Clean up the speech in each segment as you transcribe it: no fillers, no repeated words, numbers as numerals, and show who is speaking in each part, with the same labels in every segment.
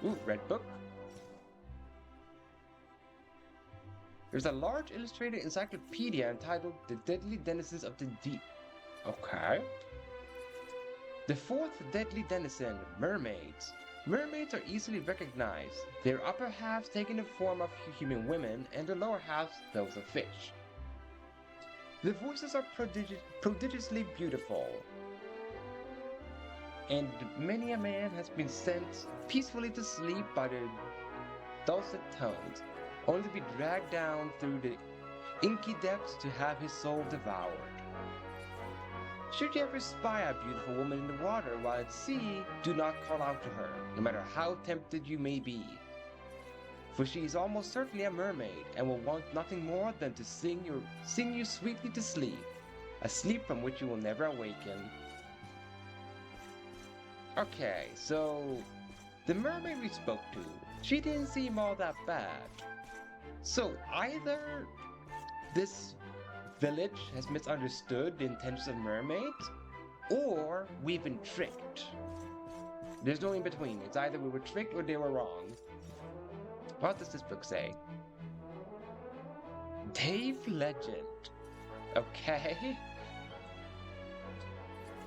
Speaker 1: Ooh, red book. There's a large illustrated encyclopedia entitled The Deadly Denizens of the Deep. Okay. The fourth deadly denizen, mermaids. Mermaids are easily recognized, their upper halves taking the form of human women and their lower halves those of fish. Their voices are prodigiously beautiful, and many a man has been sent peacefully to sleep by their dulcet tones, only to be dragged down through the inky depths to have his soul devoured. Should you ever spy a beautiful woman in the water while at sea, do not call out to her, no matter how tempted you may be. For she is almost certainly a mermaid, and will want nothing more than to sing you sweetly to sleep, a sleep from which you will never awaken. Okay, so the mermaid we spoke to, she didn't seem all that bad. So either this village has misunderstood the intentions of mermaids, or we've been tricked. There's no in between. It's either we were tricked or they were wrong. What does this book say? Dave Legend. Okay.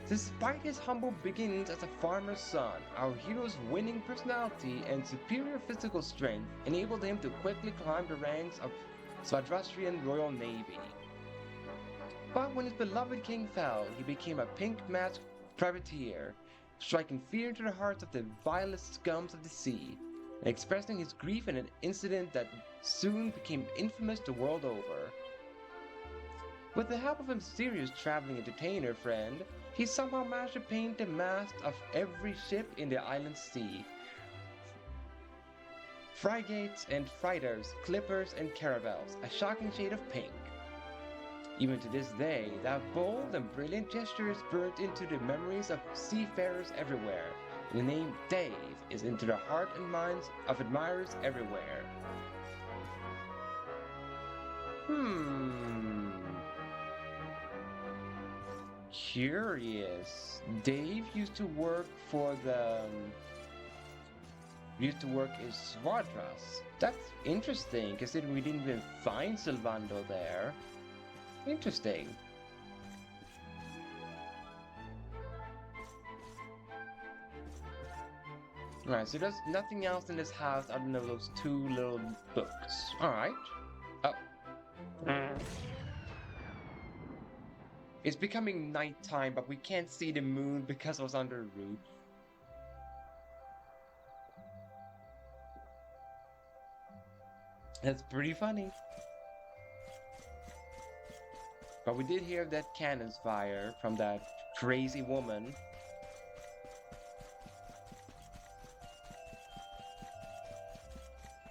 Speaker 1: Despite his humble beginnings as a farmer's son, our hero's winning personality and superior physical strength enabled him to quickly climb the ranks of Svadrastrian Royal Navy. But when his beloved king fell, he became a pink-masked privateer, striking fear into the hearts of the vilest scums of the sea, and expressing his grief in an incident that soon became infamous the world over. With the help of a mysterious traveling entertainer friend, he somehow managed to paint the mast of every ship in the island sea. Frigates and freighters, clippers and caravels, a shocking shade of pink. Even to this day, that bold and brilliant gesture is burnt into the memories of seafarers everywhere, and the name Dave is into the heart and minds of admirers everywhere. Curious. Dave used to work in Swadras. That's interesting, considering we didn't even find Silvando there. Interesting. Alright, so there's nothing else in this house other than those two little books. Alright. Oh. It's becoming nighttime, but we can't see the moon because I was under a roof. That's pretty funny. But we did hear that cannon's fire from that crazy woman.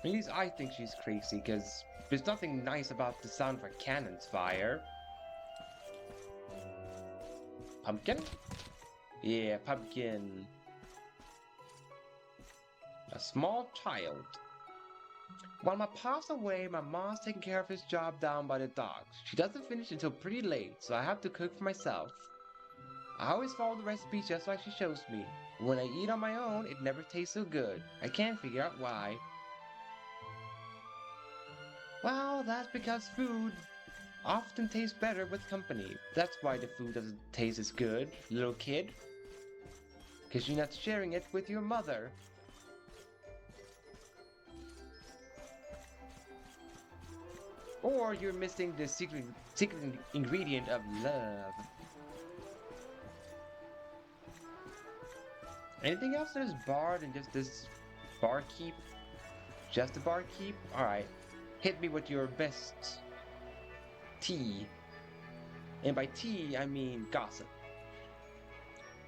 Speaker 1: At least I think she's crazy, because there's nothing nice about the sound of a cannon's fire. Pumpkin? Yeah, pumpkin. A small child. While my pa's away, my mom's taking care of his job down by the docks. She doesn't finish until pretty late, so I have to cook for myself. I always follow the recipe just like she shows me. When I eat on my own, it never tastes so good. I can't figure out why. Well, that's because food often tastes better with company. That's why the food doesn't taste as good, little kid. Because you're not sharing it with your mother. Or you're missing the secret ingredient of love. Anything else in this bar than just this barkeep? Just a barkeep? Alright. Hit me with your best tea. And by tea, I mean gossip.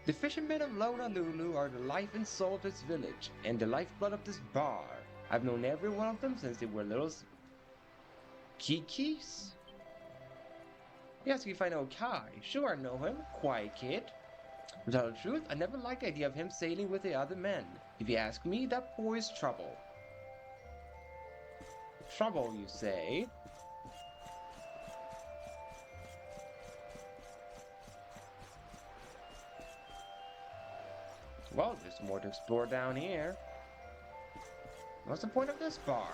Speaker 1: The fishermen of Lonalulu are the life and soul of this village, and the lifeblood of this bar. I've known every one of them since they were little Kikis? He asks if I know Kai. Sure, I know him. Quiet kid. To tell the truth, I never liked the idea of him sailing with the other men. If you ask me, that boy is trouble. Trouble, you say? Well, there's more to explore down here. What's the point of this bar?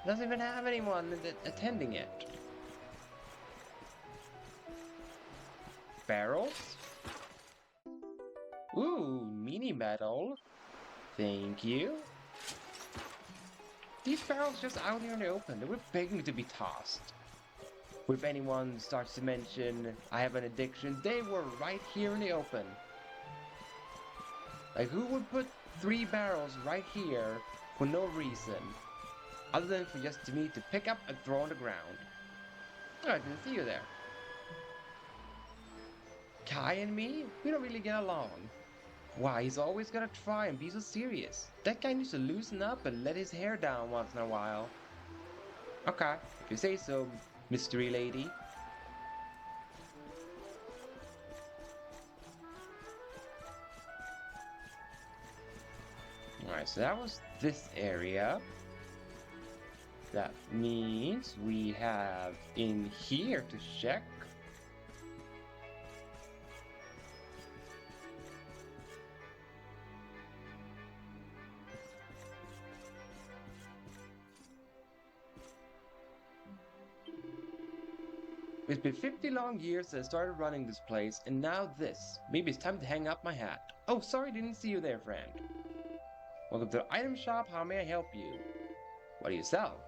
Speaker 1: It doesn't even have anyone attending it. Barrels? Ooh, mini metal. Thank you. These barrels just out here in the open. They were begging to be tossed. If anyone starts to mention I have an addiction, they were right here in the open. Like, who would put 3 barrels right here for no reason, other than for just me to pick up and throw on the ground? Oh, I didn't see you there. Kai and me, we don't really get along. Why, he's always gotta try and be so serious. That guy needs to loosen up and let his hair down once in a while. Okay, if you say so, mystery lady. Alright, so that was this area. That means we have in here to check. It's been 50 long years since I started running this place, and now this. Maybe it's time to hang up my hat. Oh, sorry, didn't see you there, friend. Welcome to the item shop. How may I help you? What do you sell?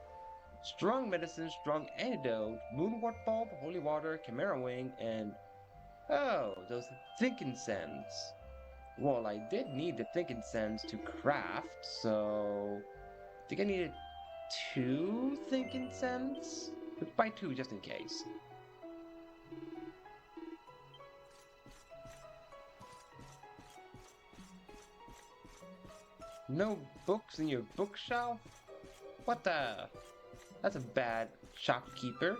Speaker 1: Strong medicine, strong antidote, moonwort bulb, holy water, chimera wing, and... oh, those thinking cents. Well, I did need the thinking cents to craft, so... I think I needed 2 thinking cents? Let's buy 2 just in case. No books in your bookshelf? What the? That's a bad shopkeeper.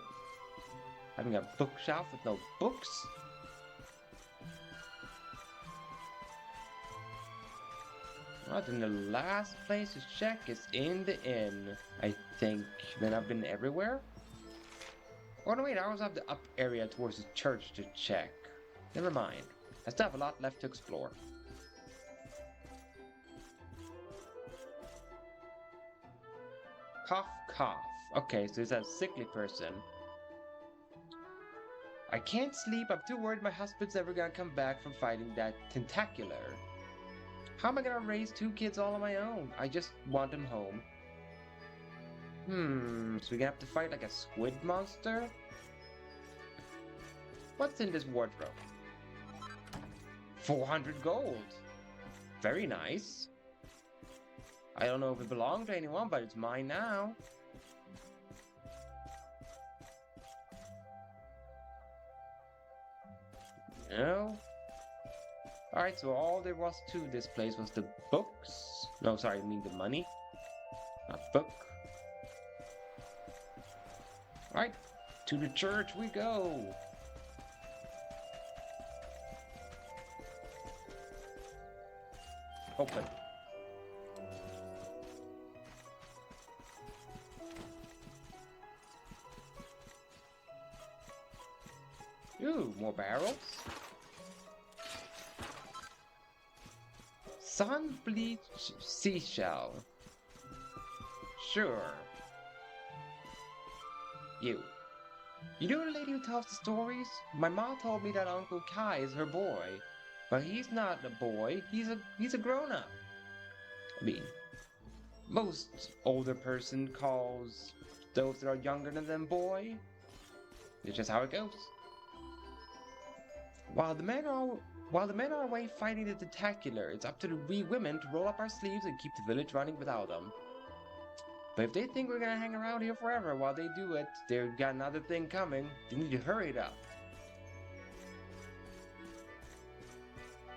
Speaker 1: Having a bookshelf with no books? Right, then the last place to check is in the inn, I think. Then I've been everywhere? Oh no, wait, I also have the up area towards the church to check. Never mind. I still have a lot left to explore. Cough, cough. Okay, so it's a sickly person. I can't sleep. I'm too worried my husband's ever gonna come back from fighting that tentacular. How am I gonna raise 2 kids all on my own? I just want them home. So we're gonna have to fight like a squid monster? What's in this wardrobe? 400 gold. Very nice. I don't know if it belonged to anyone, but it's mine now. No. Alright, so all there was to this place was the books. No, sorry, I mean the money. Not book. Alright, to the church we go. Open. Ooh, more barrels. Sun bleached seashell. Sure. You. You know the lady who tells the stories? My mom told me that Uncle Kai is her boy. But he's not a boy, he's a grown-up. I mean, most older person calls those that are younger than them boy. It's just how it goes. While the men are away fighting the tentacular, it's up to the wee women to roll up our sleeves and keep the village running without them. But if they think we're gonna hang around here forever while they do it, they've got another thing coming. They need to hurry it up.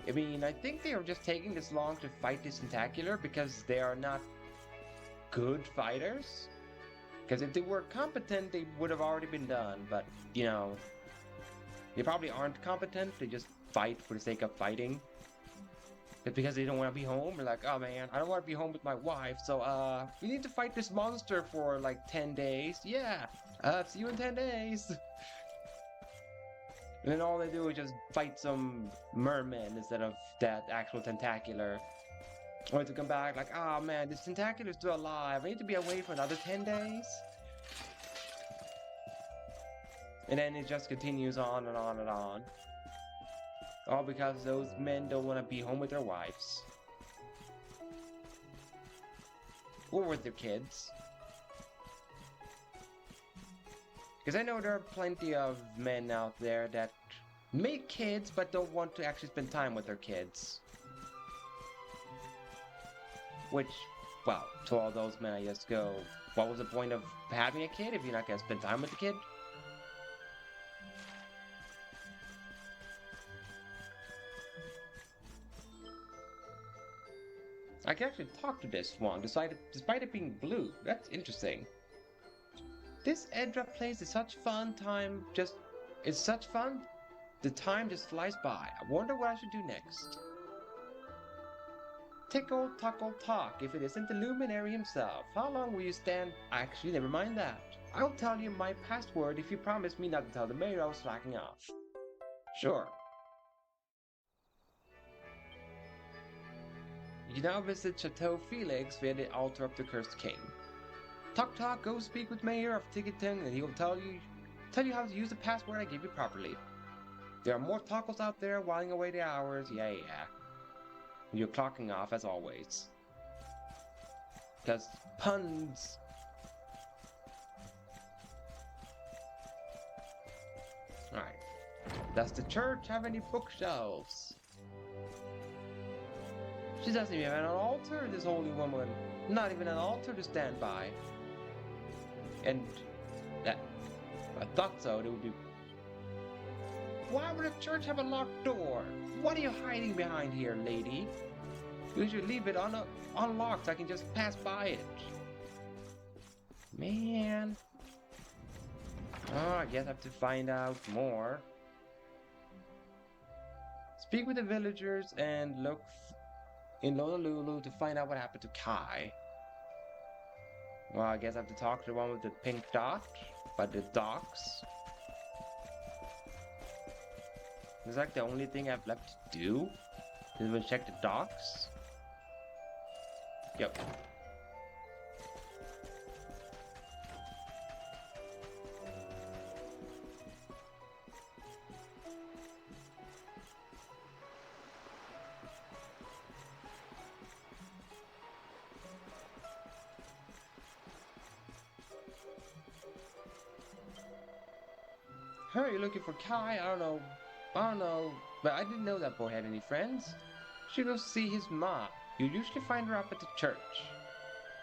Speaker 1: I mean, I think they are just taking this long to fight this tentacular because they are not good fighters. Because if they were competent, they would have already been done. But, you know, they probably aren't competent. They just fight for the sake of fighting. It's because they don't want to be home. They're like, oh man, I don't want to be home with my wife. So, we need to fight this monster for like 10 days. Yeah, see you in 10 days. And then all they do is just fight some merman instead of that actual tentacular. Or to come back like, oh man, this tentacular's still alive. I need to be away for another 10 days. And then it just continues on and on and on. All because those men don't want to be home with their wives. Or with their kids. Because I know there are plenty of men out there that make kids but don't want to actually spend time with their kids. Which, well, to all those men I just go, what was the point of having a kid if you're not going to spend time with the kid? I can actually talk to this one, despite it being blue. That's interesting. This Edra place is such fun time, it's such fun, the time just flies by. I wonder what I should do next. Tickle, tuckle, talk, if it isn't the luminary himself. How long will you stand? Actually, never mind that. I'll tell you my password if you promise me not to tell the mayor I was slacking off. Sure. You now visit Chateau Felix via the altar of the cursed king. Talk, go speak with Mayor of Ticketon and he will tell you how to use the password I gave you properly. There are more tacos out there whiling away the hours, yeah. You're clocking off as always. Because puns. Alright. Does the church have any bookshelves? She doesn't even have an altar, this holy woman. Not even an altar to stand by. And that, I thought so, it would be... Why would a church have a locked door? What are you hiding behind here, lady? You should leave it unlocked so I can just pass by it. Man. Oh, I guess I have to find out more. Speak with the villagers and look in Lonalulu to find out what happened to Kai. Well, I guess I have to talk to the one with the pink dot, but the docks. It's like the only thing I've left to do is check the docks. Yep. Hey, you're looking for Kai? I don't know, but I didn't know that boy had any friends. Should go see his ma. You usually find her up at the church.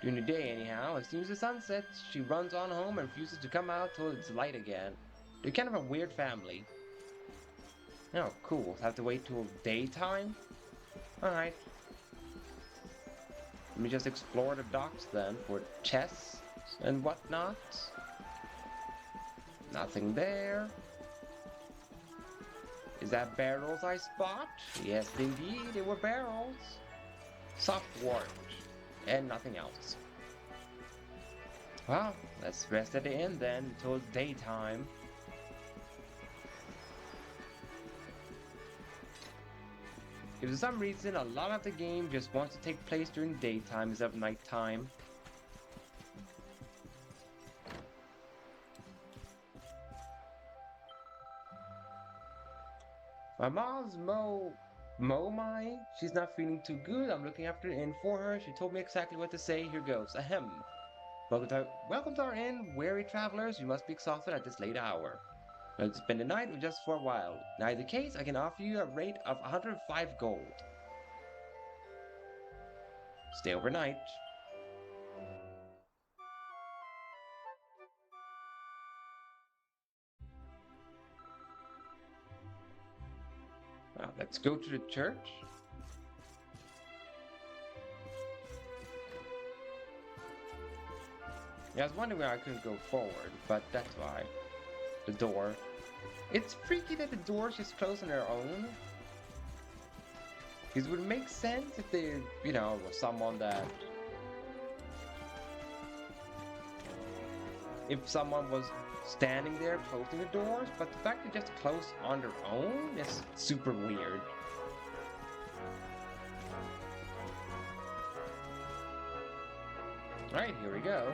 Speaker 1: During the day anyhow, as soon as the sun sets, she runs on home and refuses to come out till it's light again. They're kind of a weird family. Oh, cool. Have to wait till daytime? Alright. Let me just explore the docks then for chests and whatnot. Nothing there. Is that barrels I spot? Yes, indeed, they were barrels. Soft wart, and nothing else. Well, let's rest at the inn then until daytime. If for some reason a lot of the game just wants to take place during daytime instead of nighttime. My mom's Mai, she's not feeling too good. I'm looking after the inn for her. She told me exactly what to say. Here goes. Ahem. Welcome to our inn, weary travelers. You must be exhausted at this late hour. Let's spend the night or just for a while. In either case, I can offer you a rate of 105 gold. Stay overnight. Now, let's go to the church. Yeah, I was wondering why I couldn't go forward, but that's why. The door. It's freaky that the doors just close on their own. Because it would make sense if they, was someone that... If someone was standing there closing the doors, but the fact they just close on their own is super weird. Right, here we go.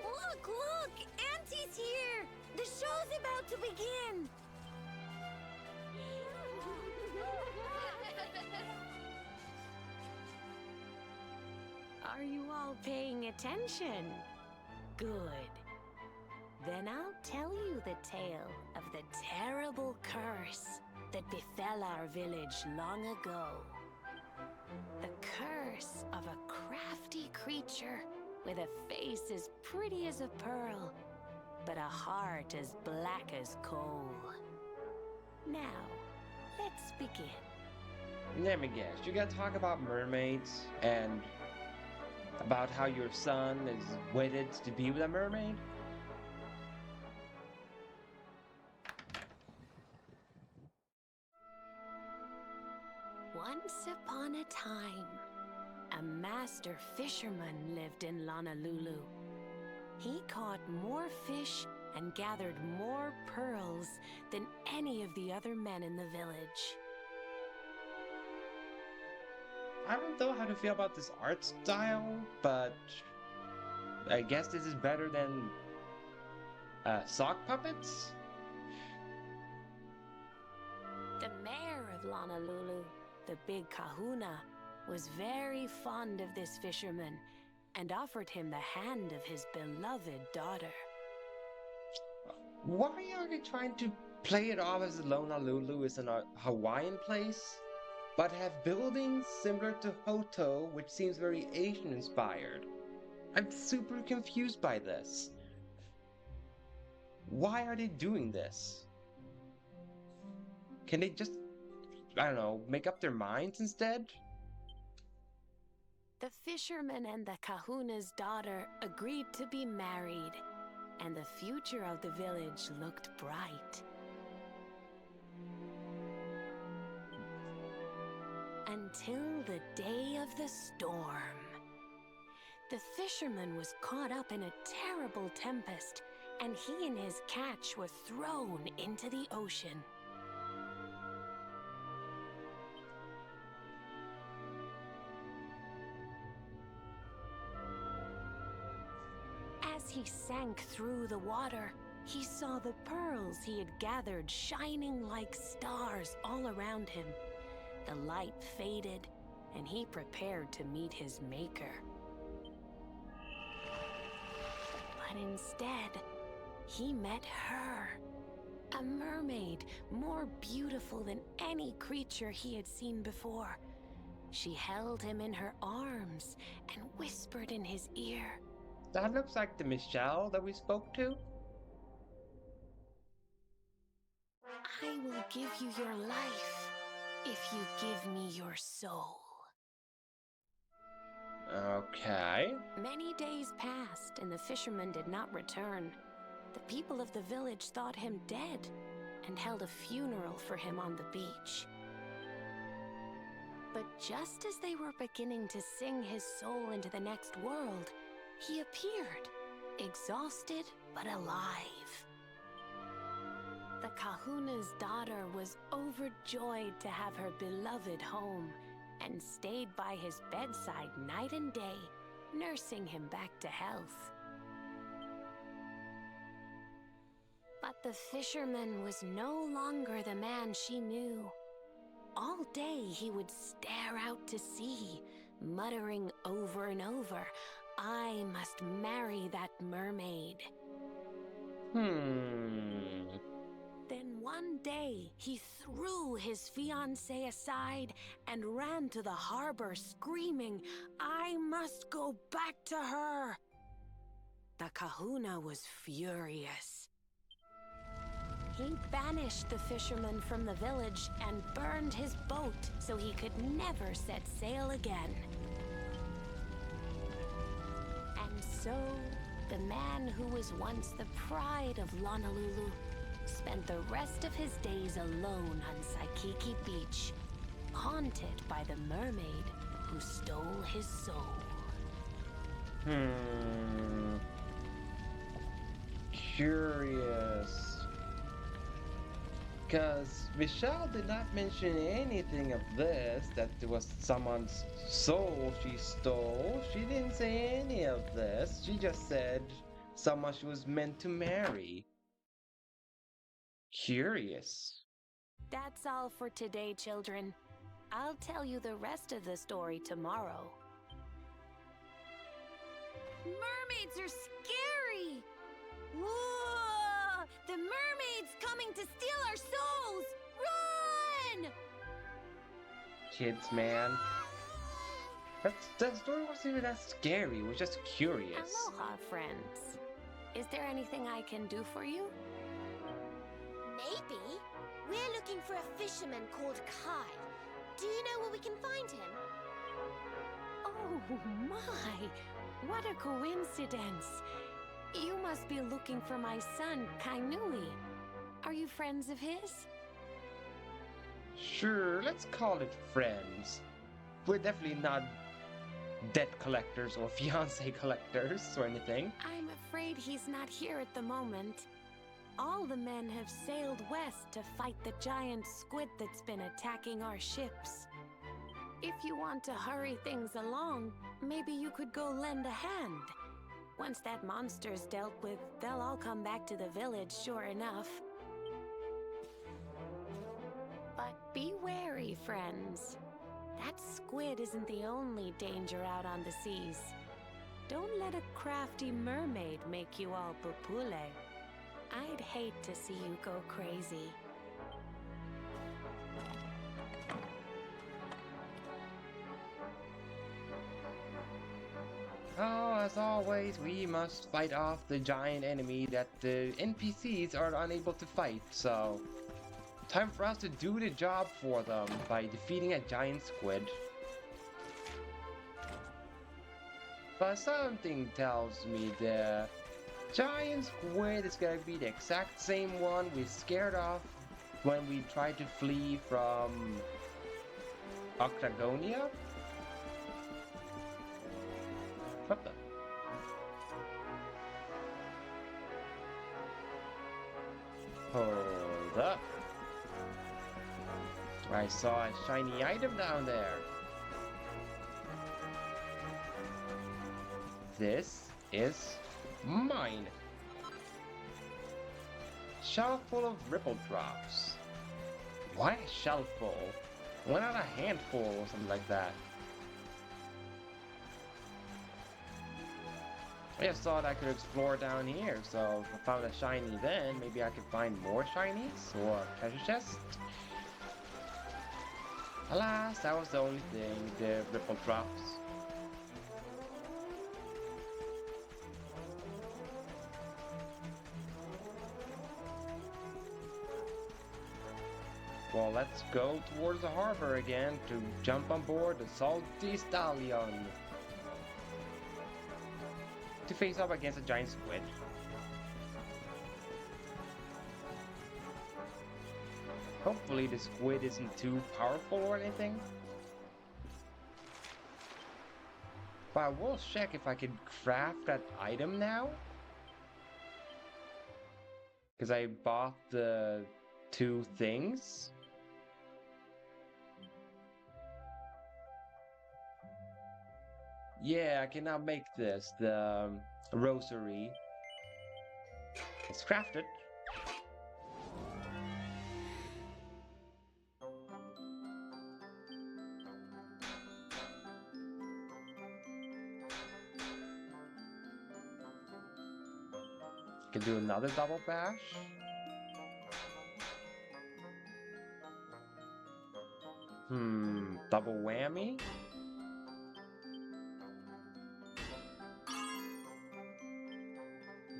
Speaker 2: Look, look! Auntie's here! The show's about to begin! Are you all paying attention? Good. Then I'll tell you the tale of the terrible curse that befell our village long ago. The curse of a crafty creature with a face as pretty as a pearl, but a heart as black as coal. Now, let's begin.
Speaker 1: Let me guess, you gotta talk about mermaids and about how your son is wedded to be with a mermaid?
Speaker 2: Once upon a time, a master fisherman lived in Lonalulu. He caught more fish and gathered more pearls than any of the other men in the village.
Speaker 1: I don't know how to feel about this art style, but I guess this is better than sock puppets?
Speaker 2: The mayor of Lonalulu, the big kahuna, was very fond of this fisherman and offered him the hand of his beloved daughter.
Speaker 1: Why are they trying to play it off as Lonalulu is a Hawaiian place, but have buildings similar to Hoto, which seems very Asian inspired? I'm super confused by this. Why are they doing this? Can they just, I don't know, make up their minds instead?
Speaker 2: The fisherman and the kahuna's daughter agreed to be married, and the future of the village looked bright. Until the day of the storm. The fisherman was caught up in a terrible tempest, and he and his catch were thrown into the ocean. As he sank through the water, he saw the pearls he had gathered shining like stars all around him. The light faded, and he prepared to meet his maker. But instead, he met her. A mermaid, more beautiful than any creature he had seen before. She held him in her arms and whispered in his ear.
Speaker 1: That looks like the Michelle that we spoke to.
Speaker 2: I will give you your life if you give me your soul.
Speaker 1: Okay.
Speaker 2: Many days passed, and the fisherman did not return. The people of the village thought him dead and held a funeral for him on the beach. But just as they were beginning to sing his soul into the next world, he appeared, exhausted but alive. The kahuna's daughter was overjoyed to have her beloved home and stayed by his bedside night and day, nursing him back to health. But the fisherman was no longer the man she knew. All day he would stare out to sea, muttering over and over, "I must marry that mermaid." Then one day, he threw his fiancée aside and ran to the harbor screaming, "I must go back to her." The kahuna was furious. He banished the fisherman from the village and burned his boat so he could never set sail again. And so, the man who was once the pride of Lonalulu spent the rest of his days alone on Saikiki Beach, haunted by the mermaid who stole his soul.
Speaker 1: Curious. Because Michelle did not mention anything of this, that there was someone's soul she stole. She didn't say any of this. She just said someone she was meant to marry. Curious.
Speaker 2: That's all for today, children. I'll tell you the rest of the story tomorrow. Mermaids are scary! Whoa! The mermaid's coming to steal our souls! Run!
Speaker 1: Kids, man. That story wasn't even that scary. It was just curious.
Speaker 2: Aloha, friends. Is there anything I can do for you?
Speaker 3: Maybe. We're looking for a fisherman called Kai. Do you know where we can find him?
Speaker 2: Oh my! What a coincidence! You must be looking for my son, Kainui. Are you friends of his?
Speaker 1: Sure, let's call it friends. We're definitely not debt collectors or fiancé collectors or anything.
Speaker 2: I'm afraid he's not here at the moment. All the men have sailed west to fight the giant squid that's been attacking our ships. If you want to hurry things along, maybe you could go lend a hand. Once that monster's dealt with, they'll all come back to the village, sure enough. But be wary, friends. That squid isn't the only danger out on the seas. Don't let a crafty mermaid make you all pupule. I'd hate to see you go crazy.
Speaker 1: Oh, as always, we must fight off the giant enemy that the NPCs are unable to fight, so time for us to do the job for them by defeating a giant squid. But something tells me the giant squid is gonna be the exact same one we scared off when we tried to flee from Octagonia? What the? Hold up. I saw a shiny item down there. This is mine. Shelf full of ripple drops. Why a shelf full? Why not a handful or something like that? I just thought I could explore down here, so if I found a shiny then, maybe I could find more shinies or a treasure chest. Alas, that was the only thing, the ripple drops. Well, let's go towards the harbor again to jump on board the Salty Stallion to face off against a giant squid. Hopefully the squid isn't too powerful or anything. But I will check if I can craft that item now. Because I bought the 2 things. Yeah, I can now make this, the rosary. Let's craft it. Can do another double bash. Double whammy.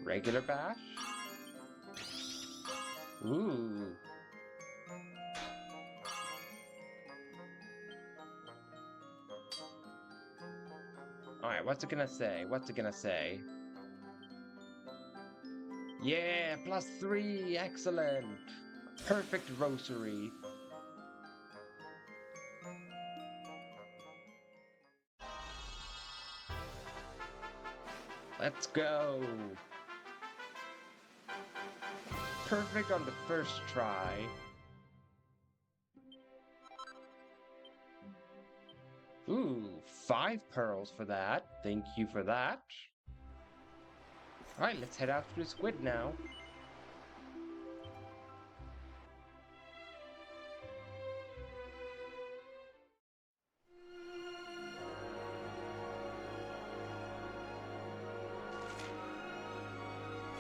Speaker 1: Regular bash. Ooh. Alright, what's it gonna say? What's it gonna say? Yeah, +3, excellent. Perfect rosary. Let's go. Perfect on the first try. Ooh, 5 pearls for that. Thank you for that. Alright, let's head out to the squid now.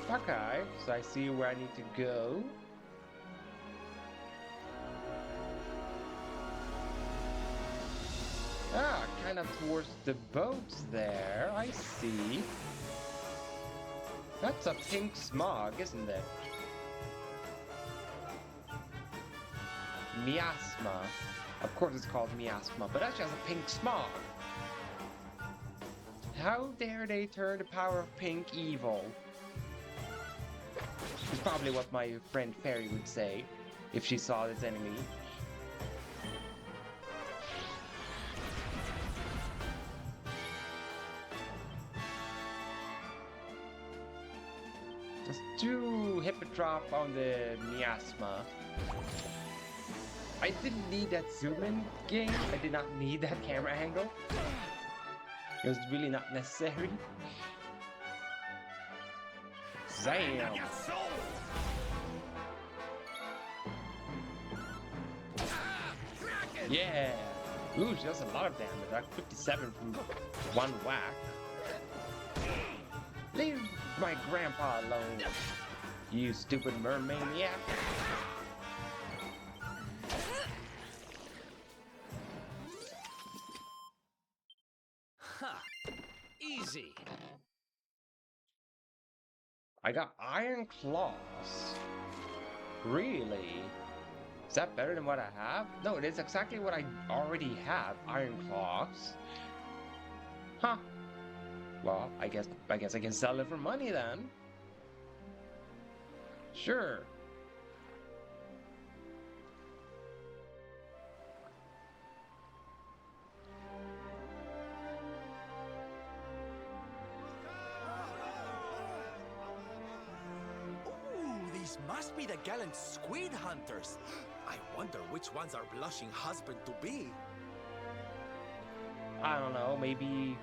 Speaker 1: Okay, so I see where I need to go. Ah, kind of towards the boats there. I see. That's a pink smog, isn't it? Miasma. Of course it's called miasma, but that's just a pink smog. How dare they turn the power of pink evil? It's probably what my friend Fairy would say if she saw this enemy. Just do Hippodrop on the miasma. I didn't need that zoom in game. I did not need that camera angle. It was really not necessary. Damn. Yeah. Ooh, she does a lot of damage. Like 57 from one whack. Leave my grandpa alone, you stupid mermaniac.
Speaker 4: Ha! Easy.
Speaker 1: I got iron claws. Really? Is that better than what I have? No, it is exactly what I already have. Iron claws. Huh. Well, I guess I can sell it for money then. Sure.
Speaker 4: Ooh, these must be the gallant squid hunters. I wonder which one's our blushing husband to be.
Speaker 1: I don't know, maybe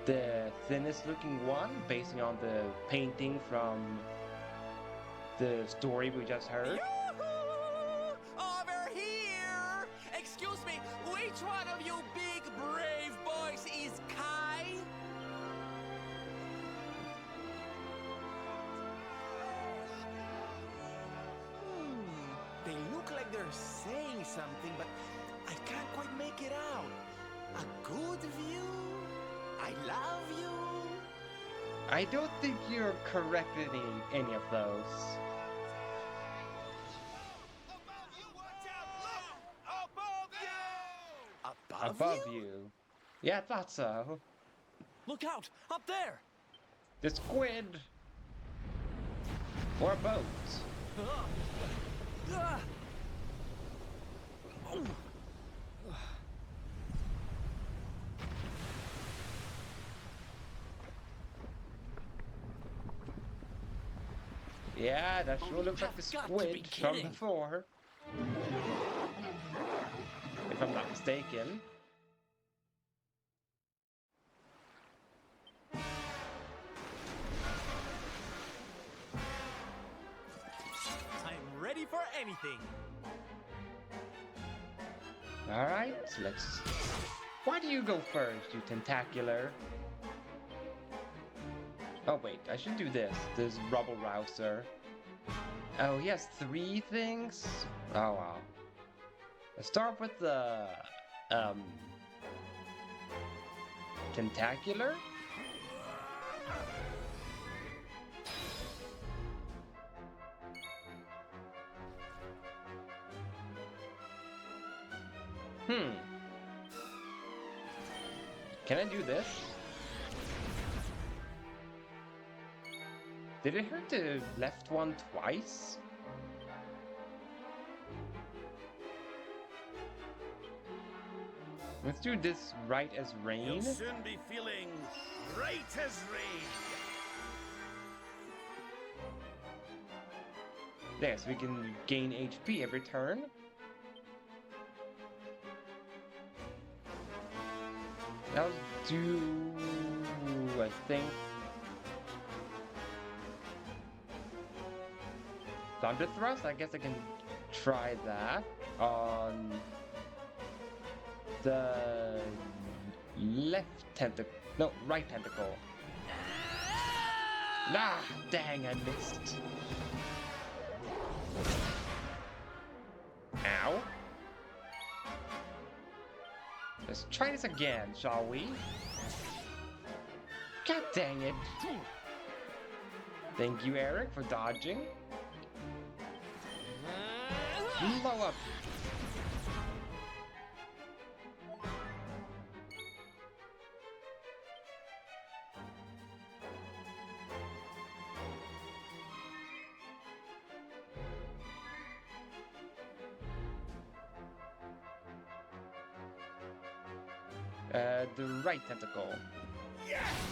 Speaker 1: the thinnest looking one, basing on the painting from the story we just heard.
Speaker 4: Yoo-hoo! Over here! Excuse me, which one of you big brave boys is Kai? They look like they're saying something, but I can't quite make it out. A good view? I love you?
Speaker 1: I don't think you're correct in any of those.
Speaker 4: Above you, watch out! Look! Above you?
Speaker 1: Above you. Yeah, I thought so.
Speaker 4: Look out! Up there!
Speaker 1: The squid! Or a boat. Yeah, that sure looks like the
Speaker 4: You've got to be
Speaker 1: squid from
Speaker 4: kidding.
Speaker 1: before. If I'm not mistaken.
Speaker 4: I'm ready for anything.
Speaker 1: Alright, let's... Why do you go first, you tentacular? Oh wait, I should do this. This rubble rouser. Oh, he has 3 things? Oh wow. Let's start with the... Tentacular? Can I do this? Did it hurt the left one twice? Let's do this right as rain.
Speaker 5: You'll soon be feeling right as rain.
Speaker 1: There, so we can gain HP every turn. I'll do, I think, Thunder Thrust. I guess I can try that on the left tentacle. No, right tentacle. Nah, dang, I missed. Ow. Let's try this again, shall we? God dang it. Thank you, Eric, for dodging. Blow up. The right tentacle.
Speaker 5: Yes!